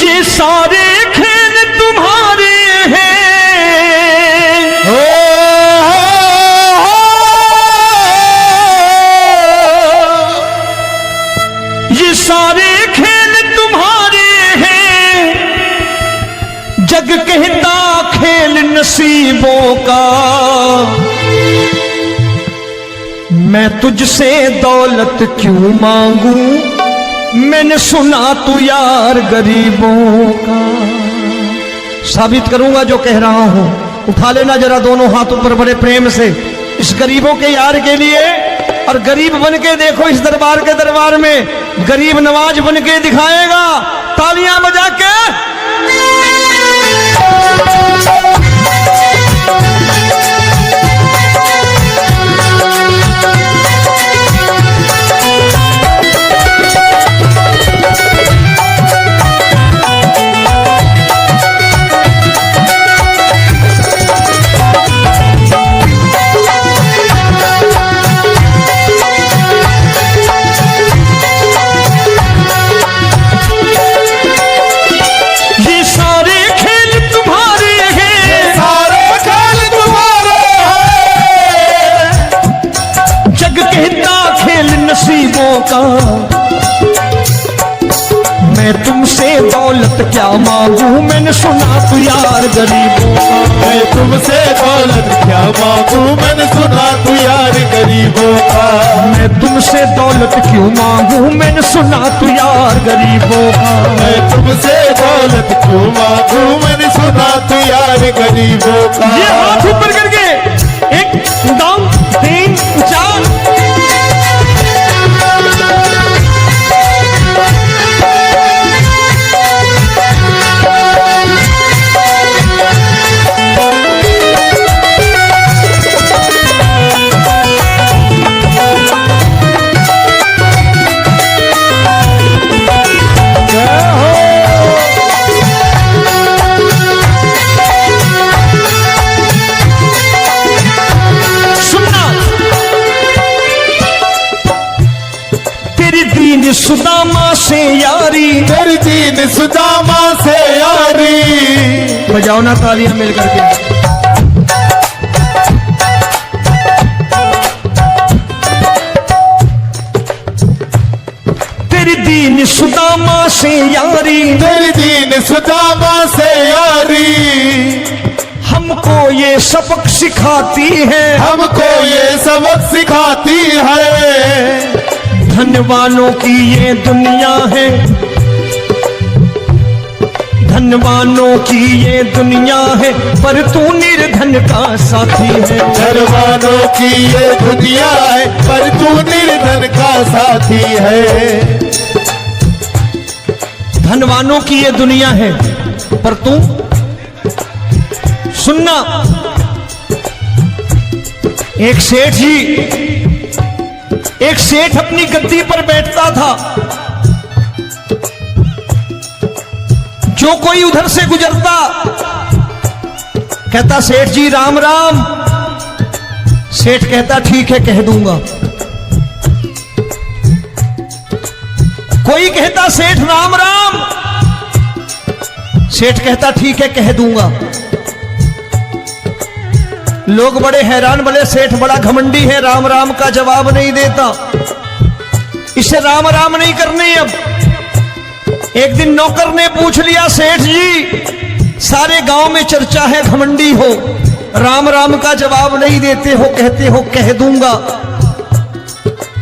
ये सारे खेल तुम्हारे हैं, ये सारे खेल तुम्हारे हैं, जग कहता खेल नसीबों का। मैं तुझसे दौलत क्यों मांगू, मैंने सुना तू यार गरीबों का। साबित करूंगा जो कह रहा हूं। उठा लेना जरा दोनों हाथ ऊपर बड़े प्रेम से इस गरीबों के यार के लिए, और गरीब बन के देखो इस दरबार के दरबार में गरीब नवाज बन के दिखाएगा, तालियां बजा के। नसीबों का मैं तुमसे दौलत क्या मांगू, मैंने सुना तू यार गरीबों का। मैं तुमसे दौलत क्या मांगू, मैंने सुना तू यार गरीबों का। मैं तुमसे दौलत क्यों मांगू, मैंने सुना तू यार गरीबों का। मैं तुमसे दौलत क्यों मांगू, मैंने सुना तू यार गरीबों का। ये हाथ ऊपर करके 1 2 3 4। सुदामा से यारी, तेरी दीन सुदामा से यारी। बजाओ ना तालियां मिल करके। तेरी दीन सुदामा से यारी, तेरी दीन सुदामा से यारी। हमको ये सबक सिखाती है, हमको ये सबक सिखाती है। धनवानों की ये दुनिया है, धनवानों की ये दुनिया है, पर तू निर्धन का साथी है। धनवानों की ये दुनिया है, पर तू निर्धन का साथी है। धनवानों की ये दुनिया है, पर तू सुनना। एक सेठ अपनी गद्दी पर बैठता था। जो कोई उधर से गुजरता कहता सेठ जी राम राम। सेठ कहता ठीक है कह दूंगा। कोई कहता सेठ राम राम। सेठ कहता ठीक है कह दूंगा। लोग बड़े हैरान, बोले सेठ बड़ा घमंडी है, राम राम का जवाब नहीं देता, इसे राम राम नहीं करने। अब एक दिन नौकर ने पूछ लिया सेठ जी सारे गांव में चर्चा है घमंडी हो, राम राम का जवाब नहीं देते हो, कहते हो कह दूंगा,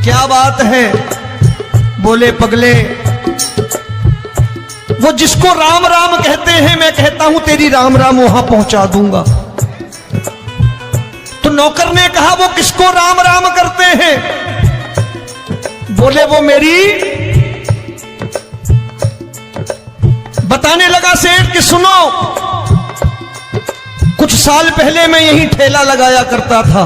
क्या बात है? बोले पगले वो जिसको राम राम कहते हैं मैं कहता हूं तेरी राम राम वहां पहुंचा दूंगा। तो नौकर ने कहा वो किसको राम राम करते हैं? बोले वो मेरी। बताने लगा सेठ कि सुनो, कुछ साल पहले मैं यहीं ठेला लगाया करता था,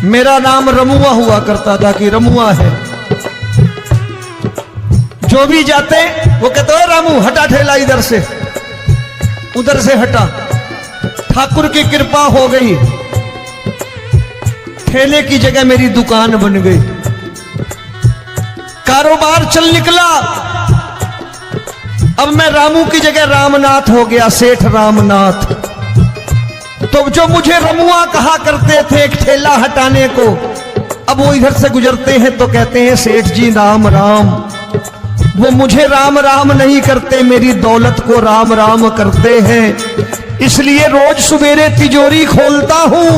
मेरा नाम रमुआ हुआ करता था कि रमुआ है। जो भी जाते वो कहते हो रामू हटा ठेला इधर से, उधर से हटा। ठाकुर की कृपा हो गई, ठेले की जगह मेरी दुकान बन गई, कारोबार चल निकला। अब मैं रामू की जगह रामनाथ हो गया, सेठ रामनाथ। तो जो मुझे रमुआ कहा करते थे एक ठेला हटाने को, अब वो इधर से गुजरते हैं तो कहते हैं सेठ जी राम राम। वो मुझे राम राम नहीं करते, मेरी दौलत को राम राम करते हैं। इसलिए रोज सवेरे तिजोरी खोलता हूं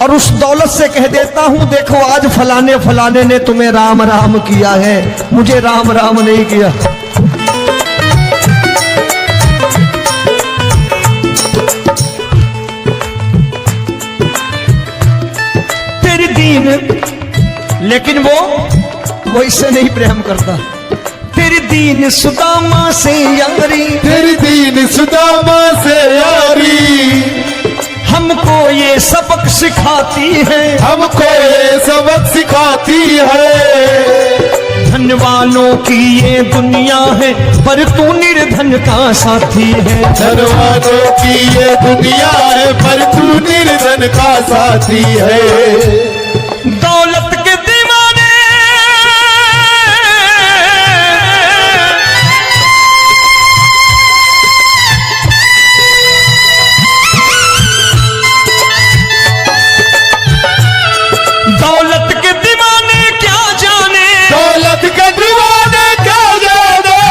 और उस दौलत से कह देता हूं, देखो आज फलाने फलाने ने तुम्हें राम राम किया है, मुझे राम राम नहीं किया। तेरी दीन, लेकिन वो इससे नहीं प्रेम करता। तेरी दीन सुदामा से यारी, तेरी दीन सुदामा से यारी, हमको ये सबक सिखाती है, हमको ये सबक सिखाती है। धन वालों की ये दुनिया है, पर तू निर्धन का साथी है। धन वालों की ये दुनिया है, पर तू निर्धन का साथी है। दौलत के दीवाने दौलत के दीवाने क्या जाने, दौलत के दीवाने क्या जाने,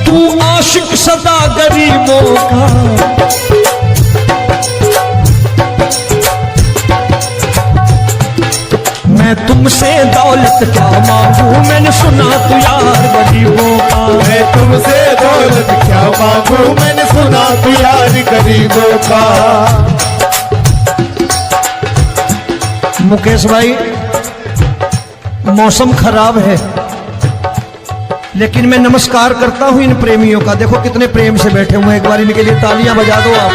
तू आशिक सदा गरीबों का। मैं तुमसे दौलत क्या मांगू, मैंने सुना तू यार गरीबों का। मैं तुमसे दौलत क्या मांगू, मैंने सुना तू यार गरीबों का। मुकेश भाई, मौसम खराब है, लेकिन मैं नमस्कार करता हूं इन प्रेमियों का। देखो कितने प्रेम से बैठे हुए हैं, एक बार इनके लिए तालियां बजा दो आप।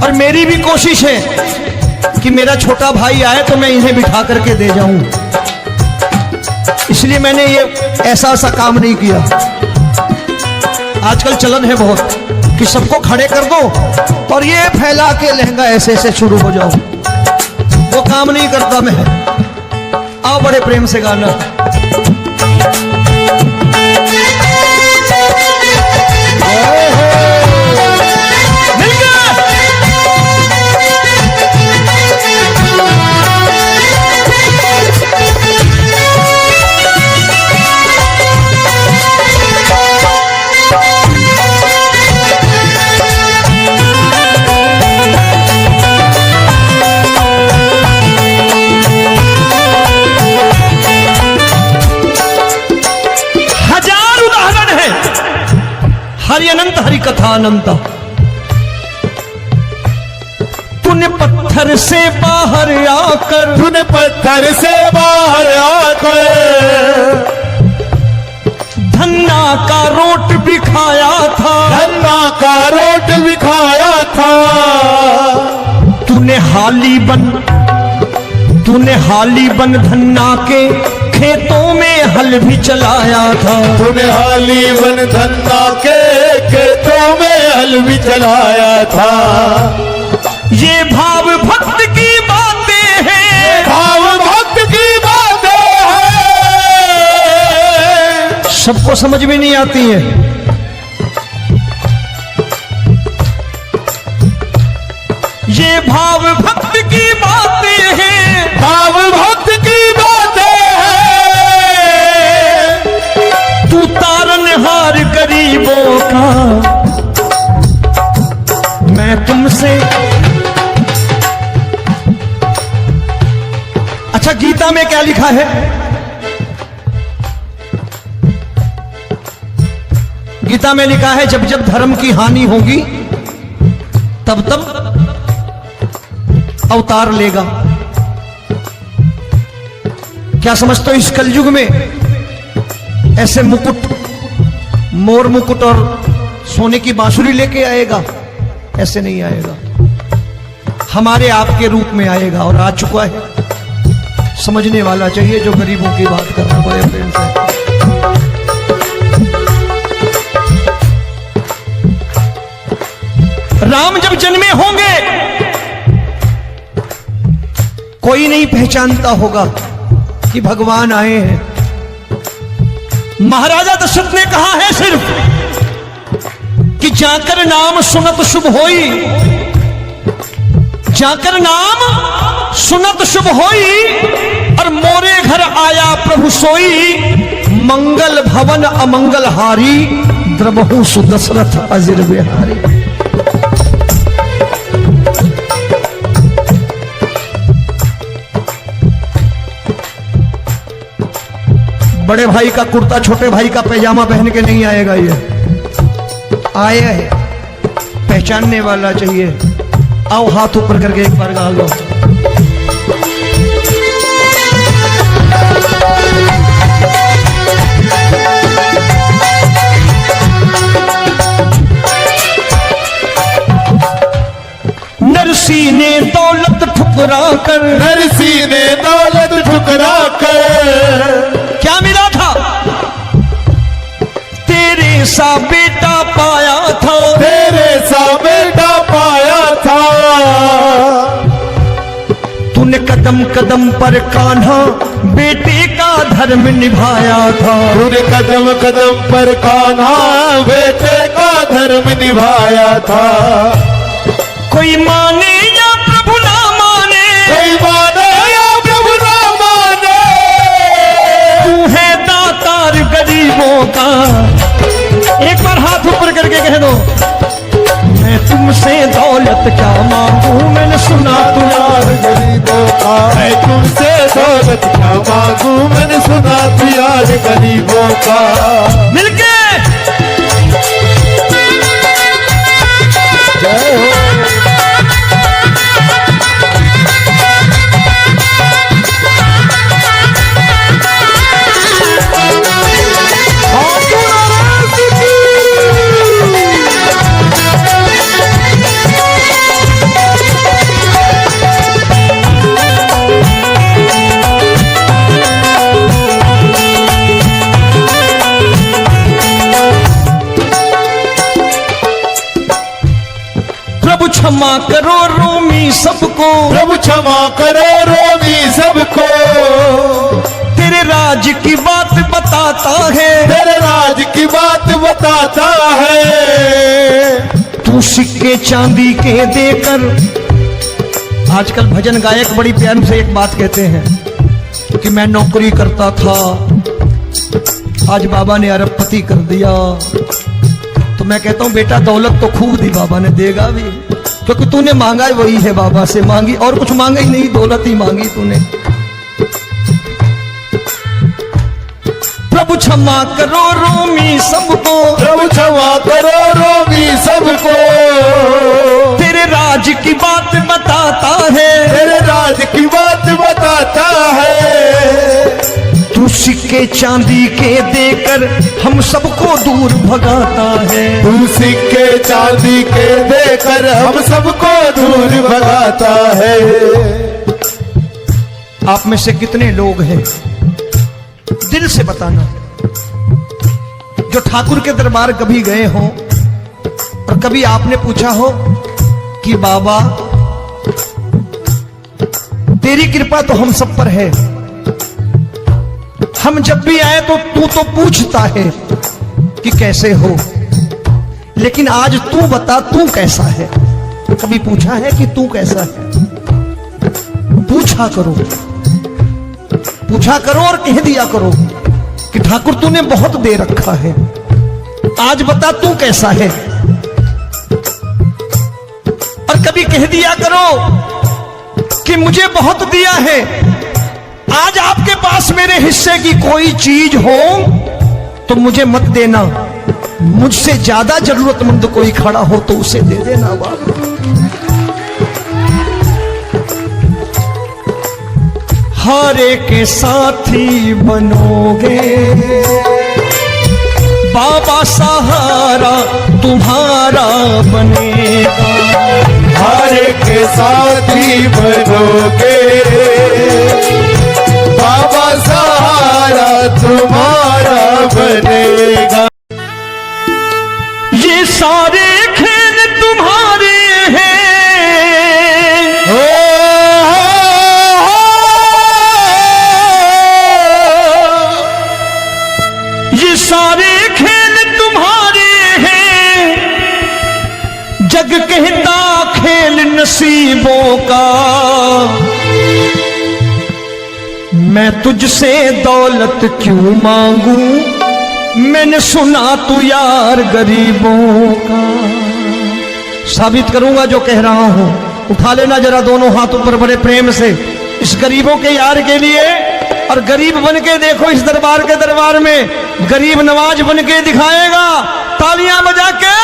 और मेरी भी कोशिश है कि मेरा छोटा भाई आए तो मैं इन्हें बिठा करके दे जाऊं, इसलिए मैंने ये ऐसा काम नहीं किया। आजकल चलन है बहुत कि सबको खड़े कर दो और ये फैला के लहंगा ऐसे ऐसे शुरू हो जाओ, वो काम नहीं करता मैं। आओ बड़े प्रेम से गाना। हरि अनंत हरि कथा अनंत। तूने पत्थर से बाहर आकर, तूने पत्थर से बाहर आकर धन्ना का रोट भी खाया था, धन्ना का रोट भी खाया था। तूने हाली बन धन्ना के खेतों में हल भी चलाया था। तूने हाली बन धन्ना के खेतों में हल भी चलाया था। ये भाव भक्त की बातें हैं, भाव भक्त की बातें हैं, सबको समझ में नहीं आती है। ये भाव भक्त की बातें हैं, भाव भक्त की बातें हैं। तू तारनहार गरीबों का, मैं तुमसे। अच्छा, गीता में क्या लिखा है? गीता में लिखा है जब जब धर्म की हानि होगी तब तब अवतार लेगा। क्या समझते हो इस कलयुग में ऐसे मुकुट, मोर मुकुट और सोने की बांसुरी लेके आएगा? ऐसे नहीं आएगा, हमारे आपके रूप में आएगा और आ चुका है। समझने वाला चाहिए जो गरीबों की बात कर रहा है बड़े प्रेम से। राम जब जन्मे होंगे कोई नहीं पहचानता होगा, कि भगवान आए हैं। महाराजा दशरथ ने कहा है सिर्फ कि जाकर नाम सुनत शुभ होई, जाकर नाम सुनत शुभ होई, और मोरे घर आया प्रभु सोई, मंगल भवन अमंगल हारी, द्रबहु सुदशरथ अजिर बिहारी। बड़े भाई का कुर्ता छोटे भाई का पैजामा पहन के नहीं आएगा, ये आए है पहचानने वाला चाहिए। आओ हाथ ऊपर करके एक बार गा लो। नरसी ने दौलत ठुकरा कर, नरसी ने दौलत ठुकरा कर, क्या मिला था? तेरे सा बेटा पाया था, तेरे सा बेटा पाया था। तूने कदम कदम पर कान्हा बेटे का धर्म निभाया था, तूने कदम कदम पर कान्हा बेटे का धर्म निभाया था। कोई माने या प्रभु ना माने, कोई माने या प्रभु ना माने, तू है दातार गरीबों का। एक बार हाथ ऊपर करके कह दो, मैं तुमसे दौलत क्या मांगू, मैंने सुना तू यार गरीबों का। मैं तुमसे दौलत क्या मांगू, मैंने सुना तू यार गरीबों का। मिलके जय हो। प्रभु क्षमा करो रोमी सबको, प्रभु क्षमा करो रोमी सबको। तेरे राज की बात बताता है, तेरे राज की बात बताता है। तू सिक्के चांदी के देकर। आजकल भजन गायक बड़ी प्यार से एक बात कहते हैं कि मैं नौकरी करता था, आज बाबा ने अरबपति कर दिया। तो मैं कहता हूं बेटा दौलत तो खूब दी बाबा ने, देगा भी, क्योंकि तूने मांगा ही वही है बाबा से, मांगी और कुछ मांगा ही नहीं, दौलत ही मांगी तूने। प्रभु क्षमा करो रोमी सबको, प्रभु क्षमा करो रोमी सबको। तेरे राज की बात बताता है, तेरे राज की बात बताता है। तू सिक्के चांदी के देकर हम सबको दूर भगाता है। तू सिक्के चांदी के देकर हम सबको दूर भगाता है। आप में से कितने लोग हैं, दिल से बताना, जो ठाकुर के दरबार कभी गए हो और कभी आपने पूछा हो कि बाबा तेरी कृपा तो हम सब पर है, हम जब भी आए तो तू तो पूछता है कि कैसे हो, लेकिन आज तू बता तू कैसा है। कभी पूछा है कि तू कैसा है? पूछा करो, पूछा करो और कह दिया करो कि ठाकुर तूने बहुत दे रखा है, आज बता तू कैसा है। और कभी कह दिया करो कि मुझे बहुत दिया है, आज आपके पास मेरे हिस्से की कोई चीज हो तो मुझे मत देना, मुझसे ज्यादा जरूरतमंद कोई खड़ा हो तो उसे दे देना बाबा। हारे के साथी बनोगे बाबा, सहारा तुम्हारा बनेगा। हारे के साथी बनोगे बाबा, सहारा तुम्हारा बनेगा। ये सारे खेल तुम्हारे हैं, मैं तुझसे दौलत क्यों मांगू, मैंने सुना तू यार गरीबों का। साबित करूंगा जो कह रहा हूं। उठा लेना जरा दोनों हाथ ऊपर बड़े प्रेम से इस गरीबों के यार के लिए। और गरीब बन के देखो इस दरबार के दरबार में गरीब नवाज बन के दिखाएगा, तालियां बजा के।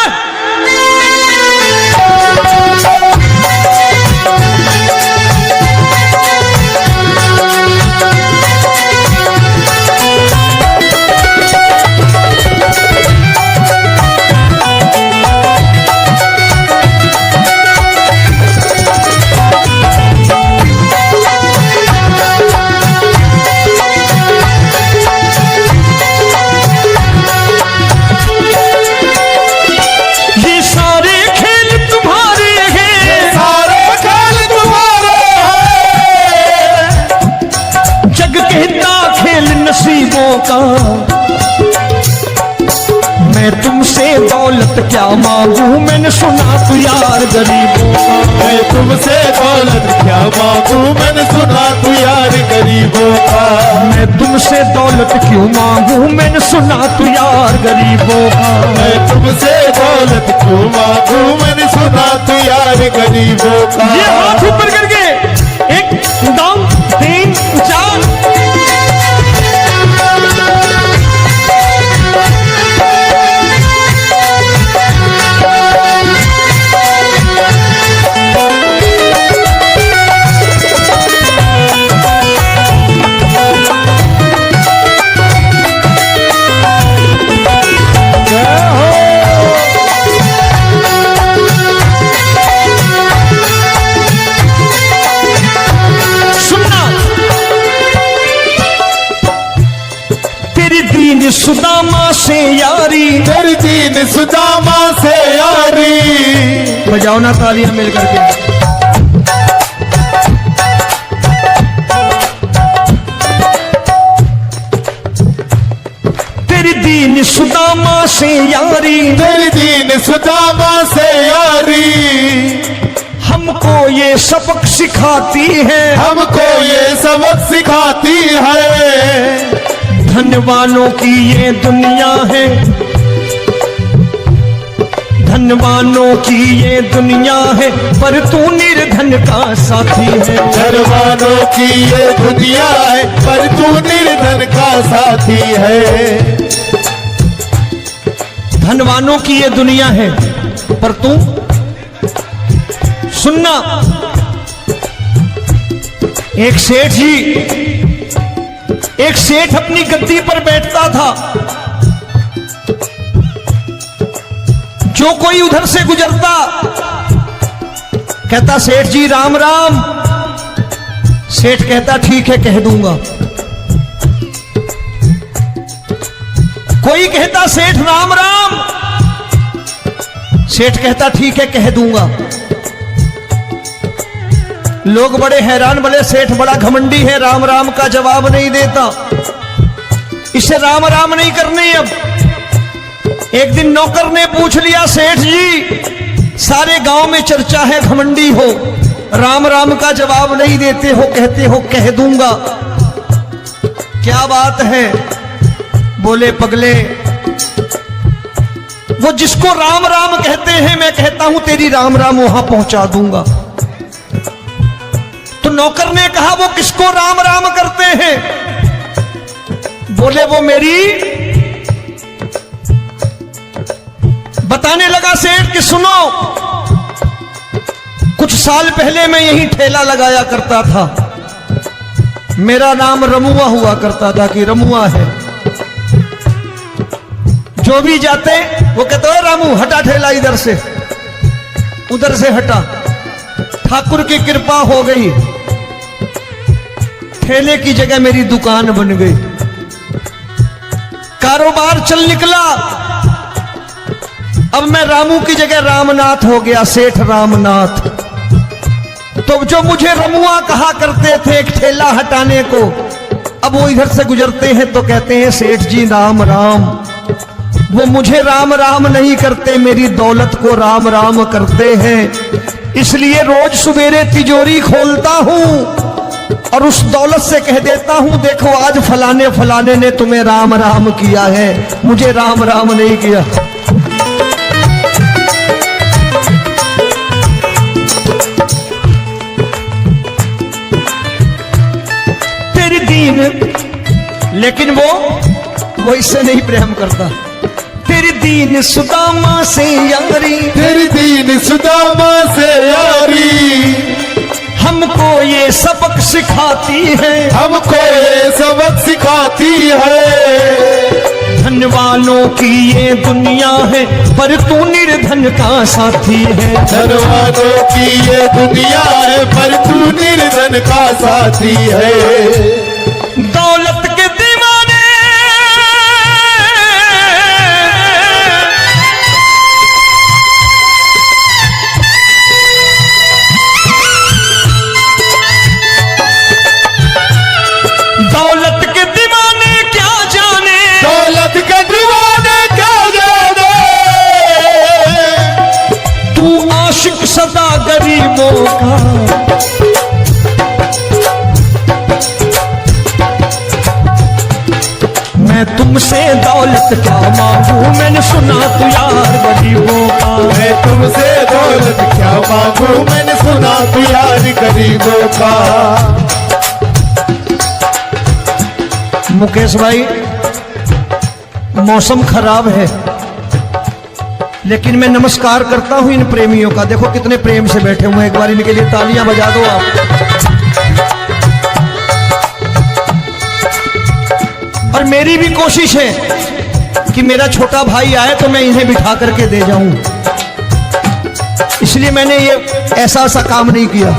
का मैं तुमसे दौलत क्या मांगू, मैंने सुना तू यार गरीबों का। मैं तुमसे दौलत क्या मांगू, मैंने सुना तू यार गरीबों का। मैं तुमसे दौलत क्यों मांगू, मैंने सुना तू यार गरीबों का। मैं तुमसे दौलत क्यों मांगू, मैंने सुना तू यार गरीबों का। ये हाथ ऊपर करके 1 2 3 4। सुदामा से यारी, तेरी दीन सुदामा से यारी। बजाओ ना तालियां मिल करके। तेरी दीन सुदामा से यारी, तेरी दीन सुदामा से यारी। हमको ये सबक सिखाती है, हमको ये सबक सिखाती है। धनवानों की ये दुनिया है, धनवानों की ये दुनिया है, पर तू निर्धन का साथी है। धनवानों की ये दुनिया है, पर तू निर्धन का साथी है। धनवानों की ये दुनिया है, पर तू सुनना। एक सेठ अपनी गद्दी पर बैठता था। जो कोई उधर से गुजरता कहता सेठ जी राम राम। सेठ कहता ठीक है कह दूंगा। कोई कहता सेठ राम राम। सेठ कहता ठीक है कह दूंगा। लोग बड़े हैरान, बोले सेठ बड़ा घमंडी है, राम राम का जवाब नहीं देता, इसे राम राम नहीं करने। अब एक दिन नौकर ने पूछ लिया सेठ जी सारे गांव में चर्चा है घमंडी हो, राम राम का जवाब नहीं देते हो, कहते हो कह दूंगा, क्या बात है? बोले पगले वो जिसको राम राम कहते हैं मैं कहता हूं तेरी राम राम वहां पहुंचा दूंगा। तो नौकर ने कहा वो किसको राम राम करते हैं? बोले वो मेरी। बताने लगा सेठ कि सुनो, कुछ साल पहले मैं यहीं ठेला लगाया करता था, मेरा नाम रमुआ हुआ करता था कि रमुआ है। जो भी जाते वो कहते हो रामू हटा ठेला इधर से, उधर से हटा। ठाकुर की कृपा हो गई, ठेले की जगह मेरी दुकान बन गई, कारोबार चल निकला। अब मैं रामू की जगह रामनाथ हो गया, सेठ रामनाथ। तो जो मुझे रमुआ कहा करते थे एक ठेला हटाने को, अब वो इधर से गुजरते हैं तो कहते हैं सेठ जी राम राम। वो मुझे राम राम नहीं करते, मेरी दौलत को राम राम करते हैं। इसलिए रोज सवेरे तिजोरी खोलता हूं और उस दौलत से कह देता हूं देखो आज फलाने फलाने ने तुम्हें राम राम किया है, मुझे राम राम नहीं किया। तेरी दीन, लेकिन वो इससे नहीं प्रेम करता। तेरी दीन सुदामा से यारी, तेरी दीन सुदामा से यारी, हमको ये सबक सिखाती है, हमको ये सबक सिखाती है। धन वालों की ये दुनिया है पर तू निर्धन का साथी है। धन वालों की ये दुनिया है पर तू निर्धन का साथी है। दौलत के दीवाने दौलत के दीवाने क्या जाने, दौलत के दीवाने क्या जाने, तू आशिक सदा गरीबों का। मैं तुमसे दौलत क्या मांगू, मैंने सुना तू यार गरीबों का। मैं तुमसे दौलत क्या मांगू, मैंने सुना तू यार गरीबों का। मुकेश भाई, मौसम खराब है लेकिन मैं नमस्कार करता हूं इन प्रेमियों का। देखो कितने प्रेम से बैठे हुए हैं, एक बार इनके लिए तालियां बजा दो आप। और मेरी भी कोशिश है कि मेरा छोटा भाई आए तो मैं इन्हें बिठा करके दे जाऊं, इसलिए मैंने ये ऐसा काम नहीं किया।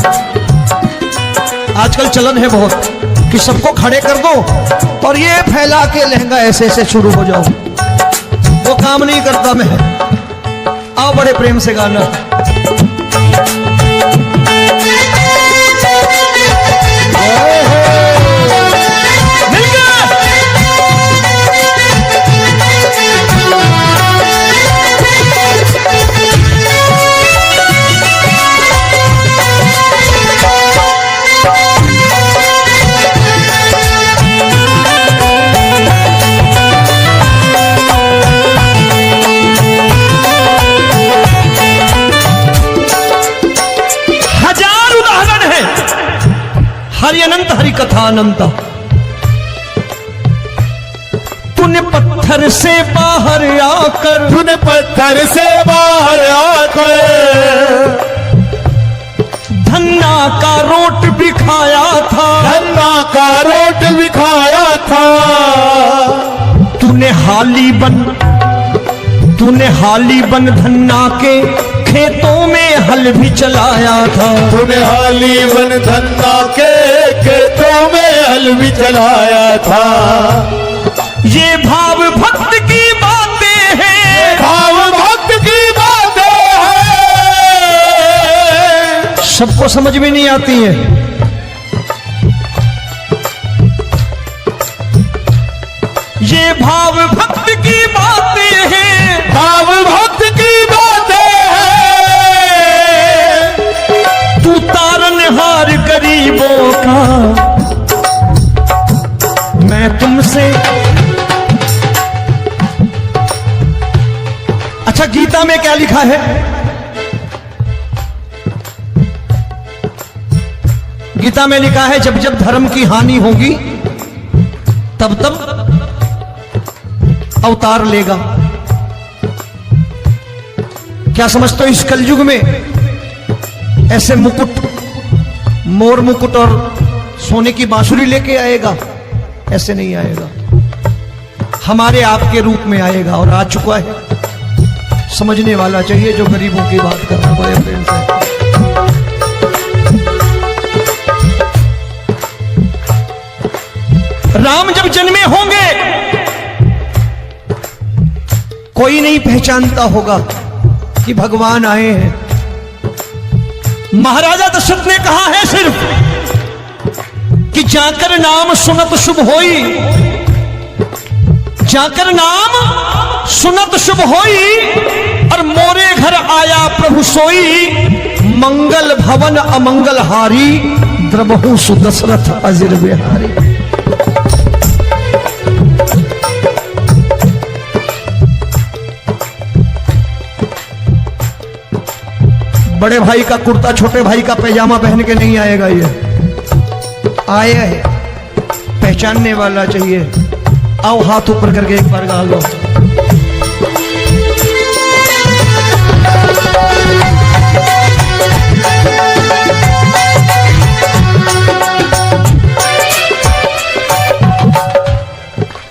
आजकल चलन है बहुत कि सबको खड़े कर दो और ये फैला के लहंगा ऐसे ऐसे शुरू हो जाओ, वो काम नहीं करता मैं। आओ बड़े प्रेम से गाना। हरि अनंत हरि कथा अनंत। तूने पत्थर से बाहर आकर, तूने पत्थर से बाहर आकर धन्ना का रोट भी खाया था, धन्ना का रोट भी खाया था। तूने हाली बन धन्ना के खेतों में हल भी चलाया था। तूने हाली बन धन्ना के खेतों में हल भी चलाया था। ये भाव भक्त की बातें हैं, भाव भक्त की बातें हैं, सबको समझ में नहीं आती है। ये भाव भक्त की बातें हैं, भाव भक्त की बातें हैं। तू तारनहार गरीबों का, मैं तुमसे। अच्छा, गीता में क्या लिखा है? गीता में लिखा है जब जब धर्म की हानि होगी तब तब अवतार लेगा। क्या समझते हो, इस कलयुग में ऐसे मुकुट, मोर मुकुट और सोने की बांसुरी लेके आएगा? ऐसे नहीं आएगा, हमारे आपके रूप में आएगा और आ चुका है। समझने वाला चाहिए जो गरीबों की बात कर रहा है बड़े प्रेम से। राम जब जन्मे होंगे कोई नहीं पहचानता होगा कि भगवान आए हैं। महाराजा दशरथ ने कहा है सिर्फ कि जाकर नाम सुनत शुभ होई, जाकर नाम सुनत शुभ होई, और मोरे घर आया प्रभु सोई, मंगल भवन अमंगल हारी, द्रबहु सुदशरथ अजिर बिहारी। बड़े भाई का कुर्ता छोटे भाई का पैजामा पहन के नहीं आएगा, ये आया है पहचानने वाला चाहिए। आओ हाथ ऊपर करके एक बार गा लो।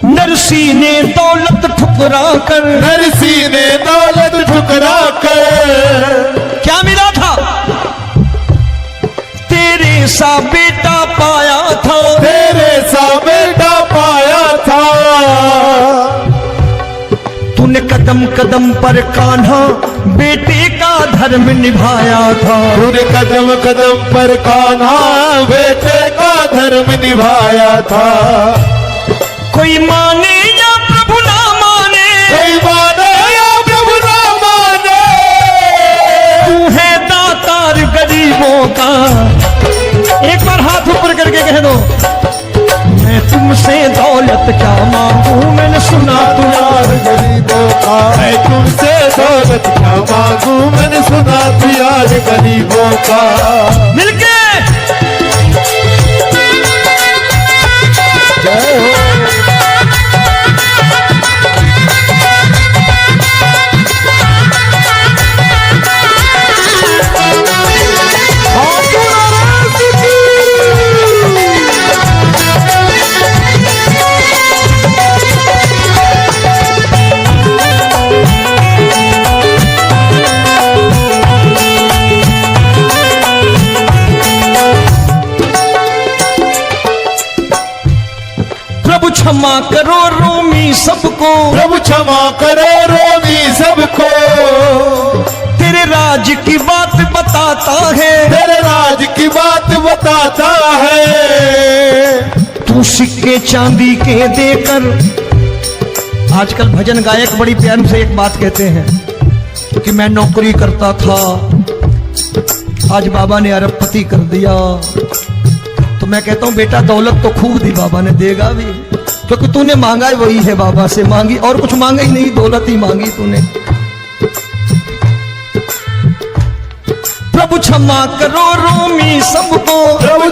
नरसी ने दौलत ठुकरा कर, नरसी ने दौलत ठुकरा कर, क्या मिला था? तेरे सा बेटा पाया था, तेरे सा बेटा पाया था। तूने कदम कदम पर कान्हा बेटे का धर्म निभाया था। तूने कदम कदम पर कान्हा बेटे का धर्म निभाया था। कोई माने या प्रभु ना माने, कोई माने या प्रभु ना माने, तू है दातार गरीबों का। एक बार हाथ ऊपर करके कह दो, मैं तुमसे दौलत क्या मांगू, मैंने सुना तू यार गरीबों का। मैं तुमसे दौलत क्या मांगू, मैंने सुना तू यार गरीबों का। मिलके जय हो। प्रभु क्षमा करो रोमी सबको, प्रभु क्षमा करो रोमी सबको। तेरे राज की बात बताता है, तेरे राज की बात बताता है। तू सिक्के चांदी के देकर। आजकल भजन गायक बड़ी प्यार से एक बात कहते हैं कि मैं नौकरी करता था, आज बाबा ने अरबपति कर दिया। तो मैं कहता हूं बेटा दौलत तो खूब दी बाबा ने, देगा भी, क्योंकि तूने मांगा वही है बाबा से मांगी, और कुछ मांगा ही नहीं, दौलत ही मांगी तूने। प्रभु क्षमा करो रोमी सबको, प्रभु